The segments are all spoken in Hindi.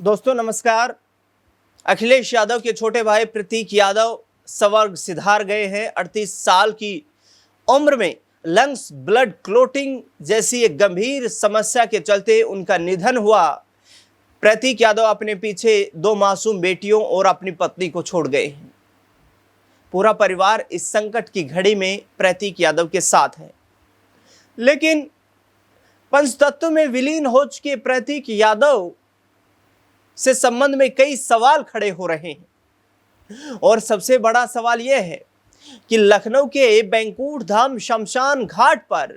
दोस्तों नमस्कार। अखिलेश यादव के छोटे भाई प्रतीक यादव स्वर्ग सिधार गए हैं। 38 साल की उम्र में लंग्स ब्लड क्लोटिंग जैसी एक गंभीर समस्या के चलते उनका निधन हुआ। प्रतीक यादव अपने पीछे 2 मासूम बेटियों और अपनी पत्नी को छोड़ गए हैं। पूरा परिवार इस संकट की घड़ी में प्रतीक यादव के साथ है, लेकिन पंचतत्व में विलीन हो चुके प्रतीक यादव से संबंध में कई सवाल खड़े हो रहे हैं। और सबसे बड़ा सवाल यह है कि लखनऊ के बैंकुट धाम शमशान घाट पर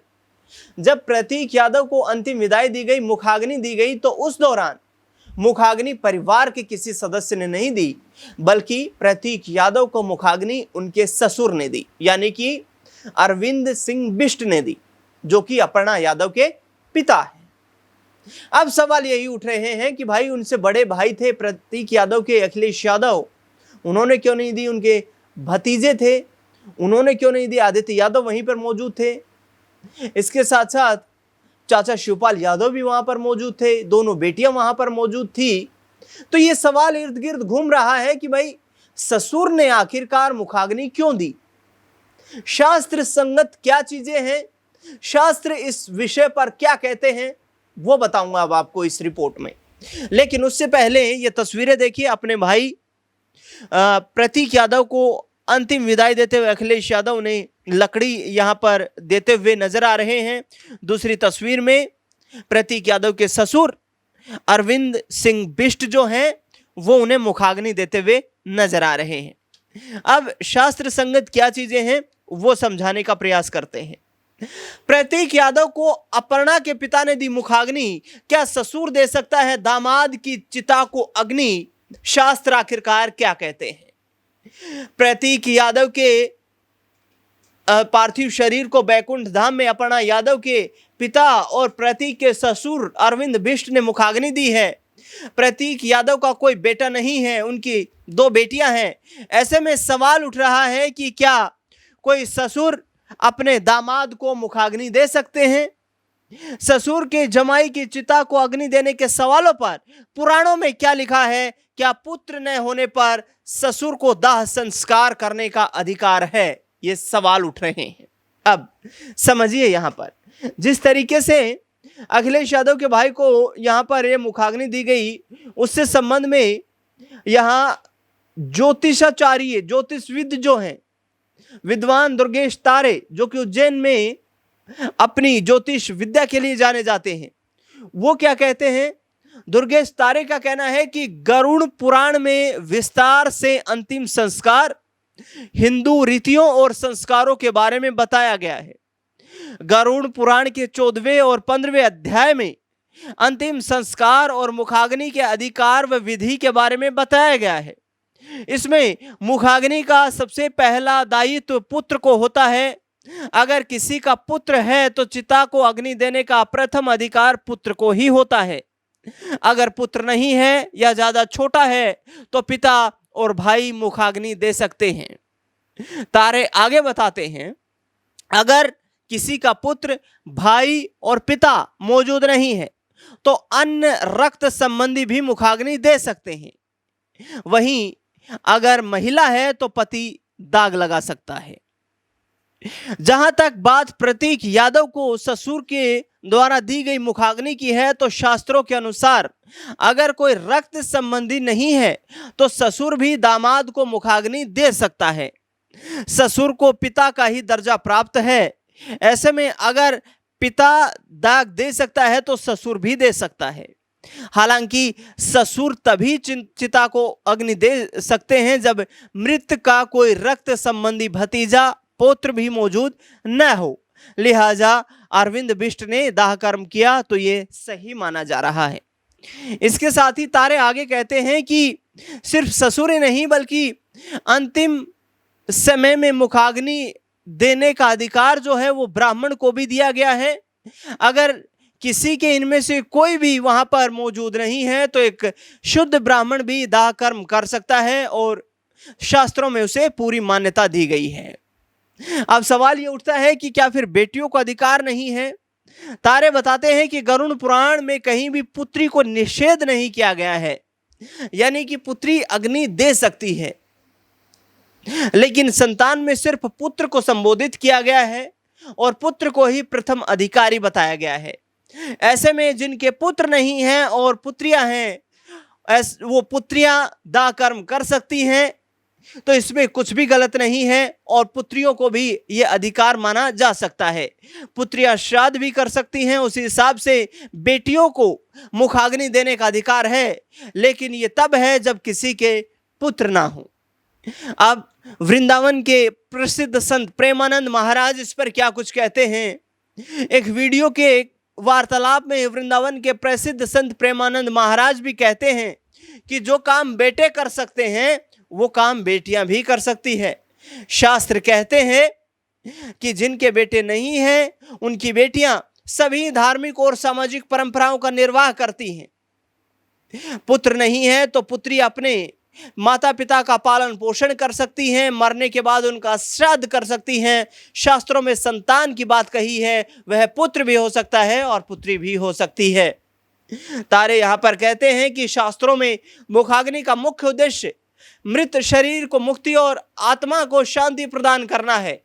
जब प्रतीक यादव को अंतिम विदाई दी गई, मुखाग्नि दी गई, तो उस दौरान मुखाग्नि परिवार के किसी सदस्य ने नहीं दी, बल्कि प्रतीक यादव को मुखाग्नि उनके ससुर ने दी, यानी कि अरविंद सिंह बिष्ट ने दी, जो कि अपर्णा यादव के पिता है। अब सवाल यही उठ रहे हैं कि भाई उनसे बड़े भाई थे प्रतीक यादव के, अखिलेश यादव, उन्होंने क्यों नहीं दी? उनके भतीजे थे, उन्होंने क्यों नहीं दी? आदित्य यादव वहीं पर मौजूद थे। इसके साथ साथ चाचा शिवपाल यादव भी वहां पर मौजूद थे, दोनों बेटियां वहां पर मौजूद थी। तो ये सवाल इर्द गिर्द घूम रहा है कि भाई ससुर ने आखिरकार मुखाग्नि क्यों दी? शास्त्र संगत क्या चीजें हैं, शास्त्र इस विषय पर क्या कहते हैं, वो बताऊंगा अब आपको इस रिपोर्ट में। लेकिन उससे पहले ये तस्वीरें देखिए। अपने भाई प्रतीक यादव को अंतिम विदाई देते हुए अखिलेश यादव ने लकड़ी यहां पर देते हुए नजर आ रहे हैं। दूसरी तस्वीर में प्रतीक यादव के ससुर अरविंद सिंह बिष्ट जो हैं वो उन्हें मुखाग्नि देते हुए नजर आ रहे हैं। अब शास्त्र संगत क्या चीजें हैं वो समझाने का प्रयास करते हैं। प्रतीक यादव को अपर्णा के पिता ने दी मुखाग्नि, क्या ससुर दे सकता है दामाद की चिता को अग्नि? शास्त्र आखिरकार क्या कहते हैं? प्रतीक यादव के पार्थिव शरीर को बैकुंठ धाम में अपर्णा यादव के पिता और प्रतीक के ससुर अरविंद बिष्ट ने मुखाग्नि दी है। प्रतीक यादव का कोई बेटा नहीं है, उनकी 2 बेटियां हैं। ऐसे में सवाल उठ रहा है कि क्या कोई ससुर अपने दामाद को मुखाग्नि दे सकते हैं? ससुर के जमाई की चिता को अग्नि देने के सवालों पर पुराणों में क्या लिखा है? क्या पुत्र न होने पर ससुर को दाह संस्कार करने का अधिकार है? ये सवाल उठ रहे हैं। अब समझिए, यहां पर जिस तरीके से अखिलेश यादव के भाई को यहां पर ये मुखाग्नि दी गई, उससे संबंध में यहां ज्योतिषाचार्य, ज्योतिषविद जो हैं, विद्वान दुर्गेश तारे, जो कि उज्जैन में अपनी ज्योतिष विद्या के लिए जाने जाते हैं, वो क्या कहते हैं? दुर्गेश तारे का कहना है कि गरुड़ पुराण में विस्तार से अंतिम संस्कार, हिंदू रीतियों और संस्कारों के बारे में बताया गया है। गरुड़ पुराण के 14वें और 15वें अध्याय में अंतिम संस्कार और मुखाग्नि के अधिकार व विधि के बारे में बताया गया है। इसमें मुखाग्नि का सबसे पहला दायित्व पुत्र को होता है। अगर किसी का पुत्र है तो चिता को अग्नि देने का प्रथम अधिकार पुत्र को ही होता है। अगर पुत्र नहीं है या ज्यादा छोटा है तो पिता और भाई मुखाग्नि दे सकते हैं। तारे आगे बताते हैं, अगर किसी का पुत्र, भाई और पिता मौजूद नहीं है तो अन्य रक्त संबंधी भी मुखाग्नि दे सकते हैं। वहीं अगर महिला है तो पति दाग लगा सकता है। जहां तक बात प्रतीक यादव को ससुर के द्वारा दी गई मुखाग्नि की है, तो शास्त्रों के अनुसार अगर कोई रक्त संबंधी नहीं है तो ससुर भी दामाद को मुखाग्नि दे सकता है। ससुर को पिता का ही दर्जा प्राप्त है। ऐसे में अगर पिता दाग दे सकता है तो ससुर भी दे सकता है। हालांकि ससुर तभी चिता को अग्नि दे सकते हैं जब मृत का कोई रक्त संबंधी भतीजा, पौत्र भी मौजूद न हो। लिहाजा अरविंद बिष्ट ने दाह कर्म किया तो ये सही माना जा रहा है। इसके साथ ही तारे आगे कहते हैं कि सिर्फ ससुर ही नहीं बल्कि अंतिम समय में मुखाग्नि देने का अधिकार जो है वो ब्राह्मण को भी दिया गया है। अगर किसी के इनमें से कोई भी वहां पर मौजूद नहीं है तो एक शुद्ध ब्राह्मण भी दाह कर्म कर सकता है और शास्त्रों में उसे पूरी मान्यता दी गई है। अब सवाल ये उठता है कि क्या फिर बेटियों को अधिकार नहीं है? तारे बताते हैं कि गरुड़ पुराण में कहीं भी पुत्री को निषेध नहीं किया गया है। यानी कि पुत्री अग्नि दे सकती है, लेकिन संतान में सिर्फ पुत्र को संबोधित किया गया है और पुत्र को ही प्रथम अधिकारी बताया गया है। ऐसे में जिनके पुत्र नहीं हैं और पुत्रियां हैं, वो पुत्रियां दाह कर्म कर सकती हैं, तो इसमें कुछ भी गलत नहीं है और पुत्रियों को भी ये अधिकार माना जा सकता है। पुत्रियां श्राद्ध भी कर सकती हैं, उसी हिसाब से बेटियों को मुखाग्नि देने का अधिकार है, लेकिन ये तब है जब किसी के पुत्र ना हो। अब वृंदावन के प्रसिद्ध संत प्रेमानंद महाराज इस पर क्या कुछ कहते हैं। एक वीडियो के वार्तालाप में वृंदावन के प्रसिद्ध संत प्रेमानंद महाराज भी कहते हैं कि जो काम बेटे कर सकते हैं वो काम बेटियां भी कर सकती है। शास्त्र कहते हैं कि जिनके बेटे नहीं हैं उनकी बेटियां सभी धार्मिक और सामाजिक परंपराओं का निर्वाह करती हैं। पुत्र नहीं है तो पुत्री अपने माता पिता का पालन पोषण कर सकती हैं, मरने के बाद उनका श्राद्ध कर सकती हैं। शास्त्रों में संतान की बात कही है, वह पुत्र भी हो सकता है और पुत्री भी हो सकती है। तारे यहाँ पर कहते हैं कि शास्त्रों में मुखाग्नि का मुख्य उद्देश्य मृत शरीर को मुक्ति और आत्मा को शांति प्रदान करना है।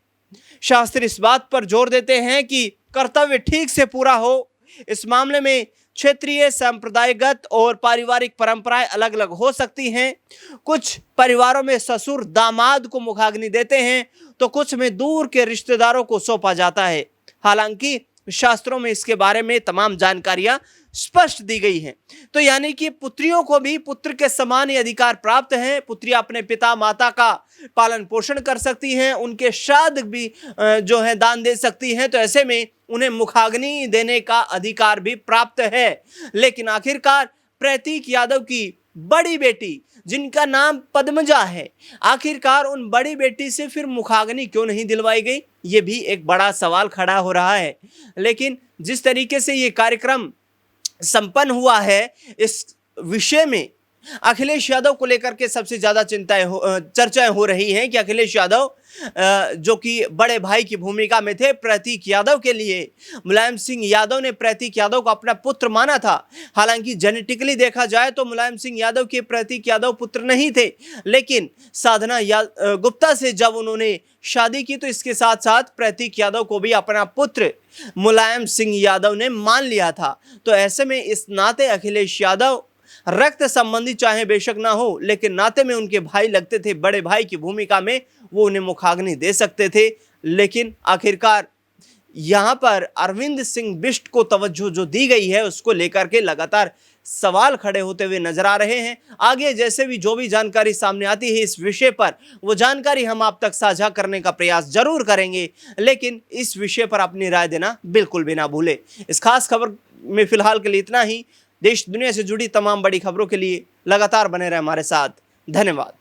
शास्त्र इस बात पर जोर देते हैं कि कर्तव्य ठीक से पूरा हो। इस मामले में क्षेत्रीय, सांप्रदायिकगत और पारिवारिक परंपराएं अलग अलग हो सकती हैं। कुछ परिवारों में ससुर दामाद को मुखाग्नि देते हैं तो कुछ में दूर के रिश्तेदारों को सौंपा जाता है। हालांकि शास्त्रों में इसके बारे में तमाम जानकारियां स्पष्ट दी गई हैं। तो यानी कि पुत्रियों को भी पुत्र के समान ही अधिकार प्राप्त है। पुत्रियां अपने पिता माता का पालन पोषण कर सकती हैं, उनके श्राद्ध भी जो है दान दे सकती हैं। तो ऐसे में उन्हें मुखाग्नि देने का अधिकार भी प्राप्त है। लेकिन आखिरकार प्रतीक यादव की बड़ी बेटी जिनका नाम पद्मजा है, आखिरकार उन बड़ी बेटी से फिर मुखाग्नि क्यों नहीं दिलवाई गई, ये भी एक बड़ा सवाल खड़ा हो रहा है। लेकिन जिस तरीके से ये कार्यक्रम संपन्न हुआ है, इस विषय में अखिलेश यादव को लेकर के सबसे ज्यादा चर्चाएं हो रही हैं कि अखिलेश यादव जो कि बड़े भाई की भूमिका में थे प्रतीक यादव के लिए, मुलायम सिंह यादव ने प्रतीक यादव को अपना पुत्र माना था। हालांकि जेनेटिकली देखा जाए तो मुलायम सिंह यादव के प्रतीक यादव पुत्र नहीं थे, लेकिन साधना गुप्ता से जब उन्होंने शादी की तो इसके साथ साथ प्रतीक यादव को भी अपना पुत्र मुलायम सिंह यादव ने मान लिया था। तो ऐसे में इस नाते अखिलेश यादव रक्त संबंधी चाहे बेशक ना हो, लेकिन नाते में उनके भाई लगते थे, बड़े भाई की भूमिका में वो उन्हें मुखाग्नि दे सकते थे। लेकिन आखिरकार यहाँ पर अरविंद सिंह बिष्ट को तवज्जो जो दी गई है उसको लेकर के लगातार सवाल खड़े होते हुए नजर आ रहे हैं। आगे जैसे भी जो भी जानकारी सामने आती है इस विषय पर, वो जानकारी हम आप तक साझा करने का प्रयास जरूर करेंगे, लेकिन इस विषय पर अपनी राय देना बिल्कुल भी ना भूले। इस खास खबर में फिलहाल के लिए इतना ही। देश दुनिया से जुड़ी तमाम बड़ी खबरों के लिए लगातार बने रहे हमारे साथ। धन्यवाद।